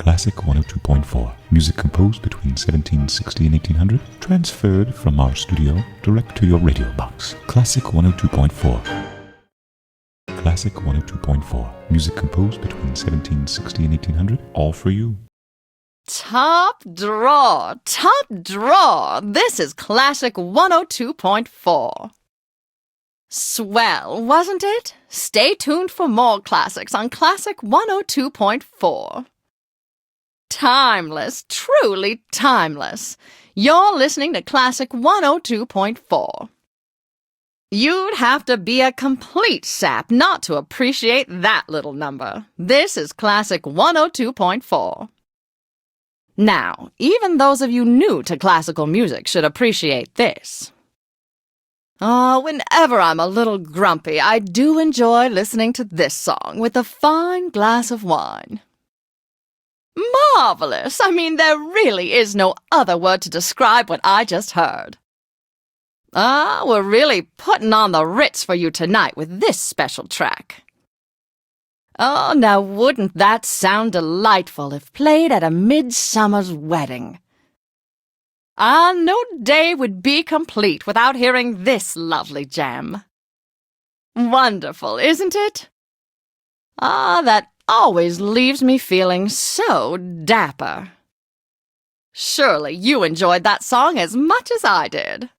Classic 102.4. Music composed between 1760 and 1800. Transferred from our studio direct to your radio box. Classic 102.4. Classic 102.4. Music composed between 1760 and 1800. All for you. Top drawer, top drawer. This is Classic 102.4. Swell, wasn't it? Stay tuned for more classics on Classic 102.4. Timeless, truly timeless. You're listening to Classic 102.4. You'd have to be a complete sap not to appreciate that little number. This is Classic 102.4. Now, even those of you new to classical music should appreciate this. Oh, whenever I'm a little grumpy, I do enjoy listening to this song with a fine glass of wine. Marvelous! I mean, there really is no other word to describe what I just heard. We're really putting on the Ritz for you tonight with this special track. Oh, now wouldn't that sound delightful if played at a midsummer's wedding? No day would be complete without hearing this lovely gem. Wonderful, isn't it? That always leaves me feeling so dapper. Surely you enjoyed that song as much as I did.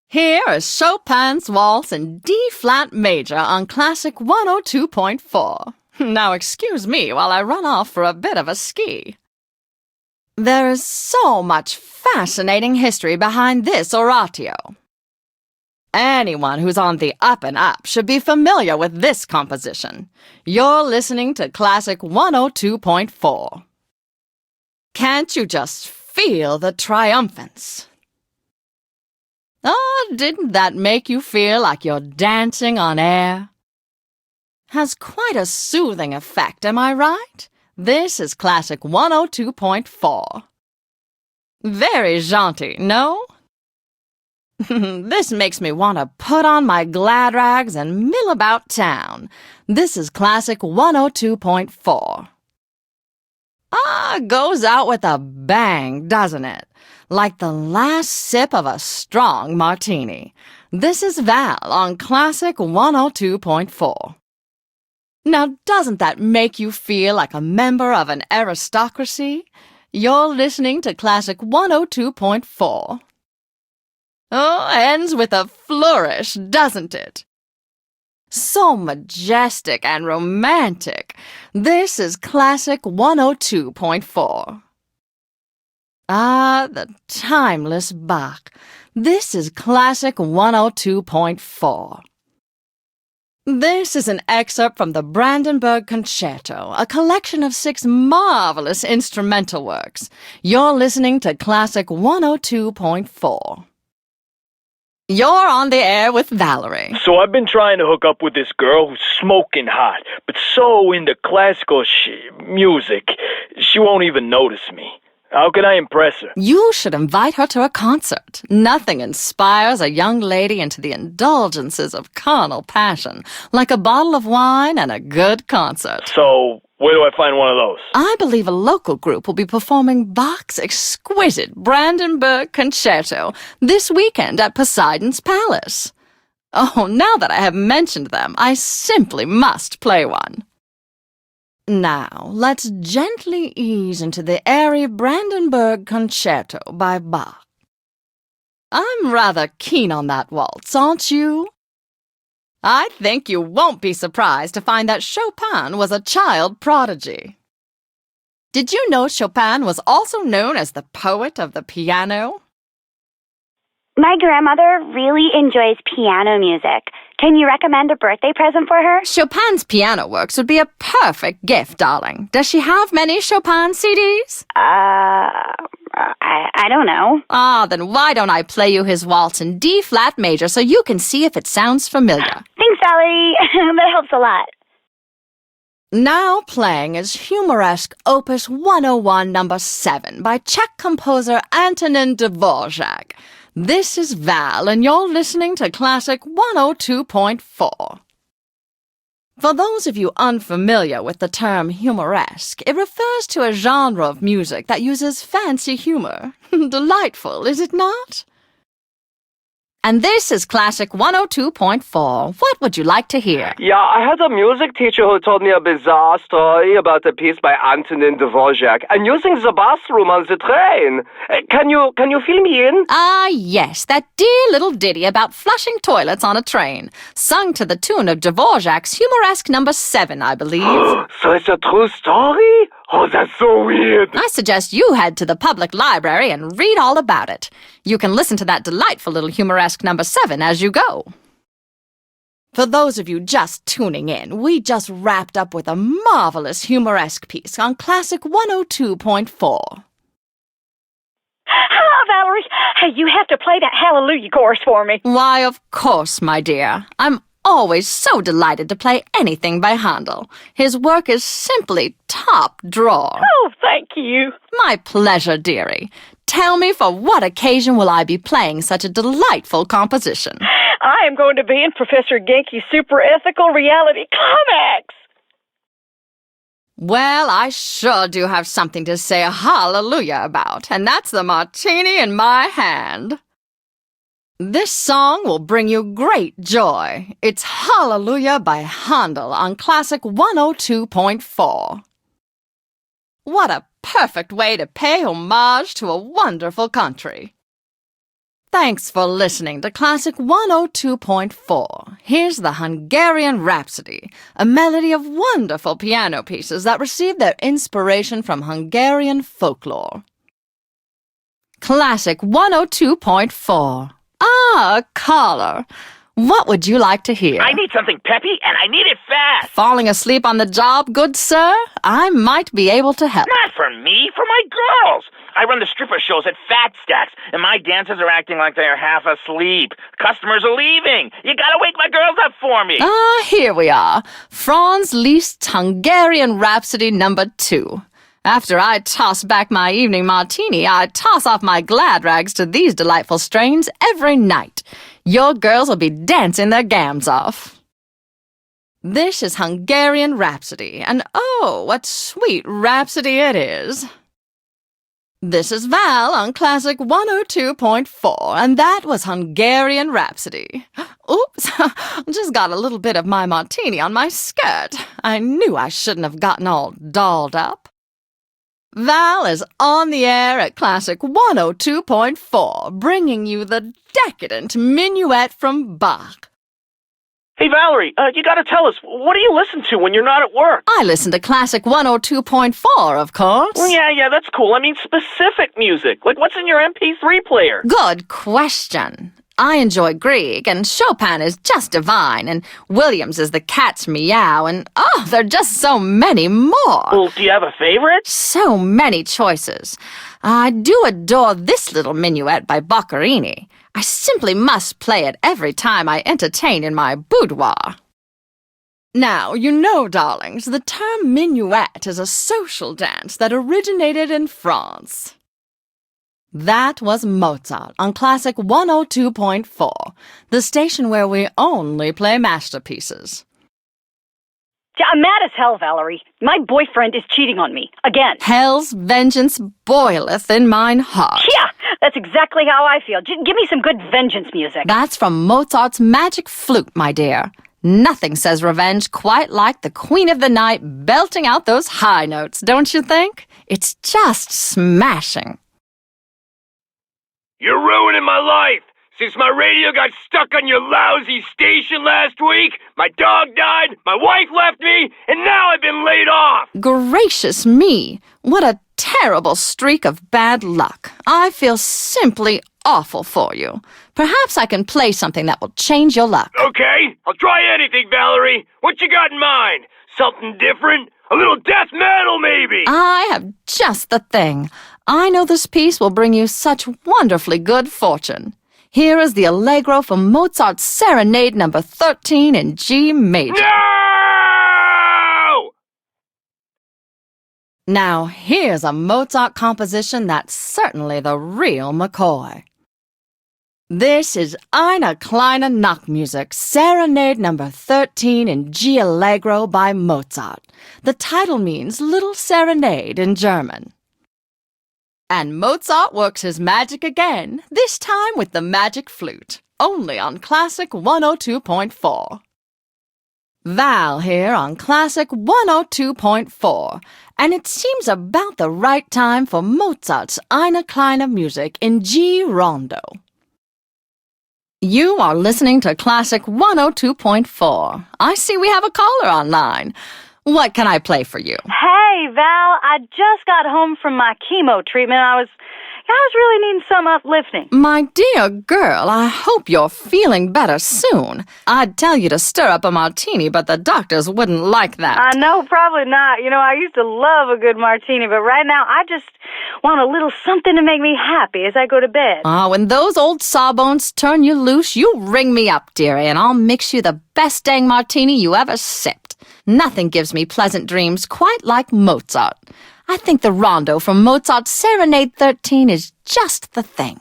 Here is Chopin's Waltz in D-flat major on Classic 102.4. Now excuse me while I run off for a bit of a ski. There is so much fascinating history behind this oratio. Anyone who's on the up and up should be familiar with this composition. You're listening to Classic 102.4. Can't you just feel the triumphance? Oh, didn't that make you feel like you're dancing on air? Has quite a soothing effect, am I right? This is Classic 102.4. Very jaunty, no? This makes me want to put on my glad rags and mill about town. This is Classic 102.4. Goes out with a bang, doesn't it? Like the last sip of a strong martini. This is Val on Classic 102.4. Now, doesn't that make you feel like a member of an aristocracy? You're listening to Classic 102.4. Ends with a flourish, doesn't it? So majestic and romantic. This is Classic 102.4. The timeless Bach. This is Classic 102.4. This is an excerpt from the Brandenburg Concerto, a collection of 6 marvelous instrumental works. You're listening to Classic 102.4. You're on the air with Valerie. So I've been trying to hook up with this girl who's smoking hot, but so into classical music, she won't even notice me. How can I impress her? You should invite her to a concert. Nothing inspires a young lady into the indulgences of carnal passion like a bottle of wine and a good concert. So, where do I find one of those? I believe a local group will be performing Bach's exquisite Brandenburg Concerto this weekend at Poseidon's Palace. Oh, now that I have mentioned them, I simply must play one. Now, let's gently ease into the airy Brandenburg Concerto by Bach. I'm rather keen on that waltz, aren't you? I think you won't be surprised to find that Chopin was a child prodigy. Did you know Chopin was also known as the poet of the piano? My grandmother really enjoys piano music. Can you recommend a birthday present for her? Chopin's piano works would be a perfect gift, darling. Does she have many Chopin CDs? I don't know. Then why don't I play you his waltz in D-flat major so you can see if it sounds familiar? Thanks, Valerie. That helps a lot. Now playing is Humoresque Opus 101 No. 7 by Czech composer Antonin Dvorak. This is Val, and you're listening to Classic 102.4. For those of you unfamiliar with the term humoresque, it refers to a genre of music that uses fancy humor. Delightful, is it not? And this is Classic 102.4. What would you like to hear? Yeah, I had a music teacher who told me a bizarre story about a piece by Antonin Dvorak and using the bathroom on the train. Can you fill me in? Ah, yes, that dear little ditty about flushing toilets on a train, sung to the tune of Dvorak's Humoresque No. 7, I believe. So it's a true story? Oh, that's so weird. I suggest you head to the public library and read all about it. You can listen to that delightful little Humoresque No. 7 as you go. For those of you just tuning in, we just wrapped up with a marvelous Humoresque piece on Classic 102.4. Hello, Valerie. Hey, you have to play that Hallelujah chorus for me. Why, of course, my dear. I'm always so delighted to play anything by Handel. His work is simply top drawer. Oh, thank you. My pleasure, dearie. Tell me, for what occasion will I be playing such a delightful composition? I am going to be in Professor Genki's super ethical reality climax. Well, I sure do have something to say hallelujah about, and that's the martini in my hand. This song will bring you great joy. It's Hallelujah by Handel on Classic 102.4. What a perfect way to pay homage to a wonderful country. Thanks for listening to Classic 102.4. Here's the Hungarian Rhapsody, a melody of wonderful piano pieces that received their inspiration from Hungarian folklore. Classic 102.4. Ah, a caller. What would you like to hear? I need something peppy, and I need it fast. Falling asleep on the job, good sir? I might be able to help. Not for me, for my girls. I run the stripper shows at Fat Stacks, and my dancers are acting like they are half asleep. Customers are leaving. You gotta wake my girls up for me. Ah, here we are. Franz Liszt's Hungarian Rhapsody No. 2. After I toss back my evening martini, I toss off my glad rags to these delightful strains every night. Your girls will be dancing their gams off. This is Hungarian Rhapsody, and oh, what sweet rhapsody it is. This is Val on Classic 102.4, and that was Hungarian Rhapsody. Oops, just got a little bit of my martini on my skirt. I knew I shouldn't have gotten all dolled up. Val is on the air at Classic 102.4, bringing you the decadent Minuet from Bach. Hey, Valerie, you gotta tell us, what do you listen to when you're not at work? I listen to Classic 102.4, of course. Well, yeah, that's cool. I mean, specific music. Like, what's in your MP3 player? Good question. I enjoy Grieg, and Chopin is just divine, and Williams is the cat's meow, and oh, there are just so many more. Well, do you have a favorite? So many choices. I do adore this little minuet by Boccherini. I simply must play it every time I entertain in my boudoir. Now, you know, darlings, the term minuet is a social dance that originated in France. That was Mozart on Classic 102.4, the station where we only play masterpieces. Yeah, I'm mad as hell, Valerie. My boyfriend is cheating on me. Again. Hell's vengeance boileth in mine heart. Yeah, that's exactly how I feel. Give me some good vengeance music. That's from Mozart's magic flute, my dear. Nothing says revenge quite like the Queen of the Night belting out those high notes, don't you think? It's just smashing. You're ruining my life. Since my radio got stuck on your lousy station last week, my dog died, my wife left me, and now I've been laid off. Gracious me, what a terrible streak of bad luck. I feel simply awful for you. Perhaps I can play something that will change your luck. Okay, I'll try anything, Valerie. What you got in mind? Something different? A little death metal, maybe? I have just the thing. I know this piece will bring you such wonderfully good fortune. Here is the Allegro from Mozart's Serenade No. 13 in G major. No! Now, here's a Mozart composition that's certainly the real McCoy. This is Eine kleine Nachtmusik, Serenade number 13 in G Allegro by Mozart. The title means Little Serenade in German. And Mozart works his magic again, this time with the magic flute, only on Classic 102.4. Val here on Classic 102.4, and it seems about the right time for Mozart's Eine kleine Musik in G Rondo. You are listening to Classic 102.4. I see we have a caller online. What can I play for you? Hey, Val, I just got home from my chemo treatment. I was really needing some uplifting. My dear girl, I hope you're feeling better soon. I'd tell you to stir up a martini, but the doctors wouldn't like that. I know, probably not. You know, I used to love a good martini, but right now I just want a little something to make me happy as I go to bed. When those old sawbones turn you loose, you ring me up, dearie, and I'll mix you the best dang martini you ever sipped. Nothing gives me pleasant dreams quite like Mozart. I think the rondo from Mozart's Serenade 13 is just the thing.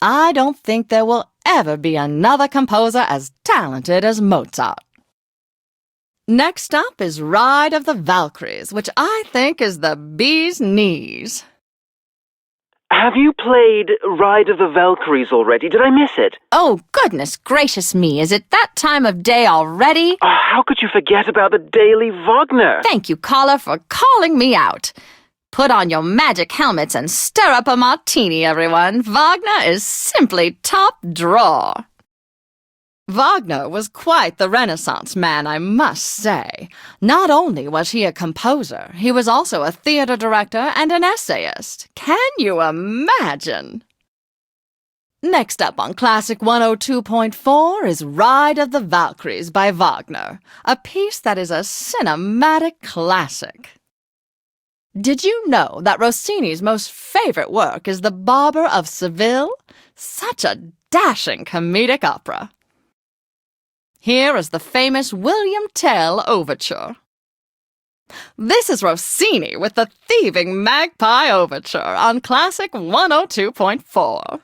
I don't think there will ever be another composer as talented as Mozart. Next up is Ride of the Valkyries, which I think is the bee's knees. Have you played Ride of the Valkyries already? Did I miss it? Oh, goodness gracious me, is it that time of day already? How could you forget about the daily Wagner? Thank you, caller, for calling me out. Put on your magic helmets and stir up a martini, everyone. Wagner is simply top drawer. Wagner was quite the Renaissance man, I must say. Not only was he a composer, he was also a theater director and an essayist. Can you imagine? Next up on Classic 102.4 is Ride of the Valkyries by Wagner, a piece that is a cinematic classic. Did you know that Rossini's most favorite work is The Barber of Seville? Such a dashing comedic opera. Here is the famous William Tell Overture. This is Rossini with the Thieving Magpie Overture on Classic 102.4.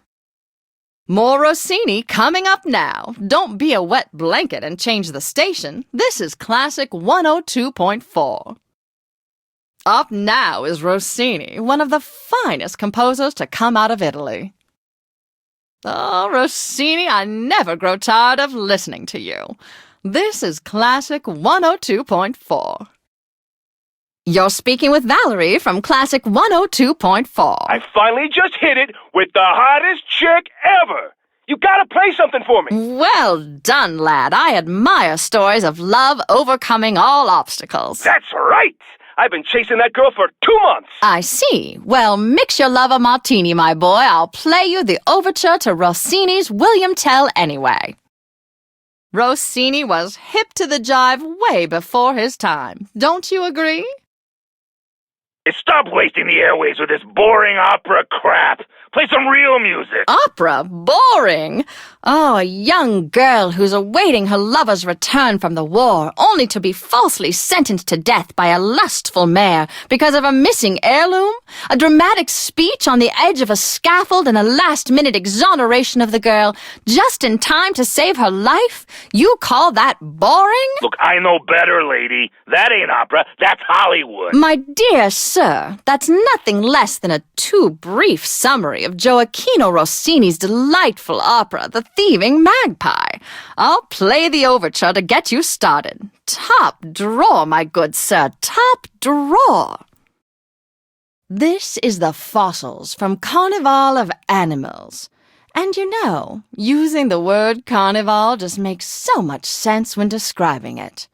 More Rossini coming up now. Don't be a wet blanket and change the station. This is Classic 102.4. Up now is Rossini, one of the finest composers to come out of Italy. Oh, Rossini, I never grow tired of listening to you. This is Classic 102.4. You're speaking with Valerie from Classic 102.4. I finally just hit it with the hottest chick ever. You gotta play something for me. Well done, lad. I admire stories of love overcoming all obstacles. That's right. I've been chasing that girl for 2 months. I see. Well, mix your love a martini, my boy. I'll play you the overture to Rossini's William Tell anyway. Rossini was hip to the jive way before his time. Don't you agree? Stop wasting the airwaves with this boring opera crap. Play some real music. Opera? Boring? Oh, a young girl who's awaiting her lover's return from the war, only to be falsely sentenced to death by a lustful mayor because of a missing heirloom? A dramatic speech on the edge of a scaffold and a last-minute exoneration of the girl, just in time to save her life? You call that boring? Look, I know better, lady. That ain't opera. That's Hollywood. My dear sir, that's nothing less than a too brief summary of Gioacchino Rossini's delightful opera, The Thieving Magpie. I'll play the overture to get you started. Top drawer, my good sir, top drawer. This is the Fossils from Carnival of Animals. And you know, using the word carnival just makes so much sense when describing it.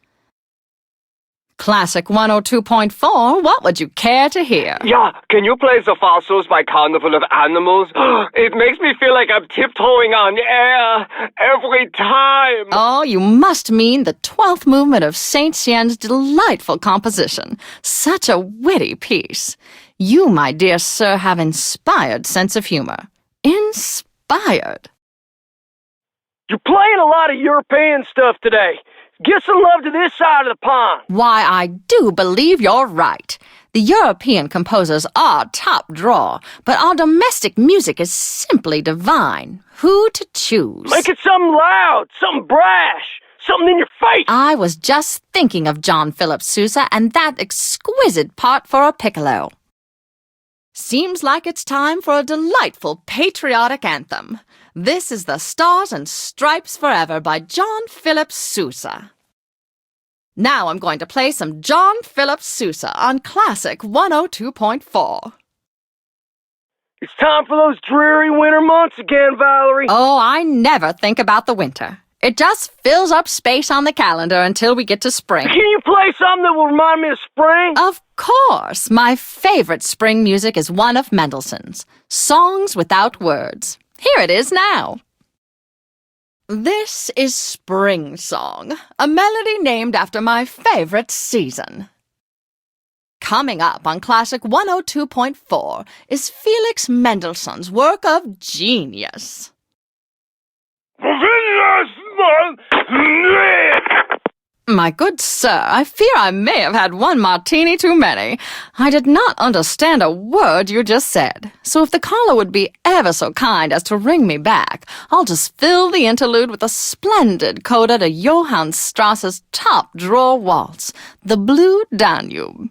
Classic 102.4, what would you care to hear? Yeah, can you play The Fossils by Carnival of Animals? It makes me feel like I'm tiptoeing on air every time. Oh, you must mean the 12th movement of Saint-Saën's delightful composition. Such a witty piece. You, my dear sir, have inspired sense of humor. Inspired. You're playing a lot of European stuff today. Give some love to this side of the pond. Why, I do believe you're right. The European composers are top draw, but our domestic music is simply divine. Who to choose? Make it something loud, something brash, something in your face. I was just thinking of John Philip Sousa and that exquisite part for a piccolo. Seems like it's time for a delightful patriotic anthem. This is The Stars and Stripes Forever by John Philip Sousa. Now I'm going to play some John Philip Sousa on Classic 102.4. It's time for those dreary winter months again, Valerie. Oh, I never think about the winter. It just fills up space on the calendar until we get to spring. Can you play something that will remind me of spring? Of course. My favorite spring music is one of Mendelssohn's, Songs Without Words. Here it is now. This is Spring Song, a melody named after my favorite season. Coming up on Classic 102.4 is Felix Mendelssohn's work of genius. My good sir, I fear I may have had one martini too many. I did not understand a word you just said, so if the caller would be ever so kind as to ring me back, I'll just fill the interlude with a splendid coda to Johann Strauss's top-drawer waltz, The Blue Danube.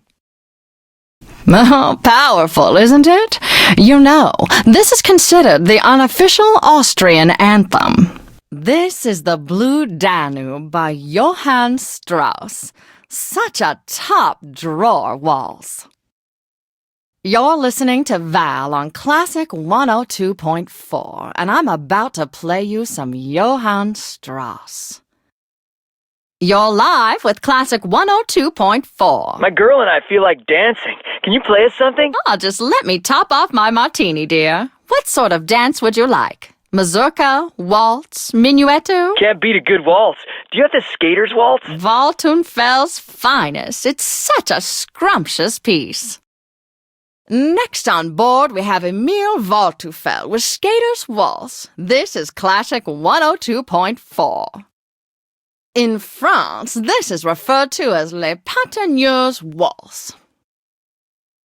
Oh, powerful, isn't it? You know, this is considered the unofficial Austrian anthem. This is The Blue Danube by Johann Strauss. Such a top-drawer waltz. You're listening to Val on Classic 102.4, and I'm about to play you some Johann Strauss. You're live with Classic 102.4. My girl and I feel like dancing. Can you play us something? Oh, just let me top off my martini, dear. What sort of dance would you like? Mazurka, waltz, minuetto? Can't beat a good waltz. Do you have the skater's waltz? Waltunfel's finest. It's such a scrumptious piece. Next on board, we have Emil Waldteufel with Skater's Waltz. This is Classic 102.4. In France, this is referred to as Le Patineurs Waltz.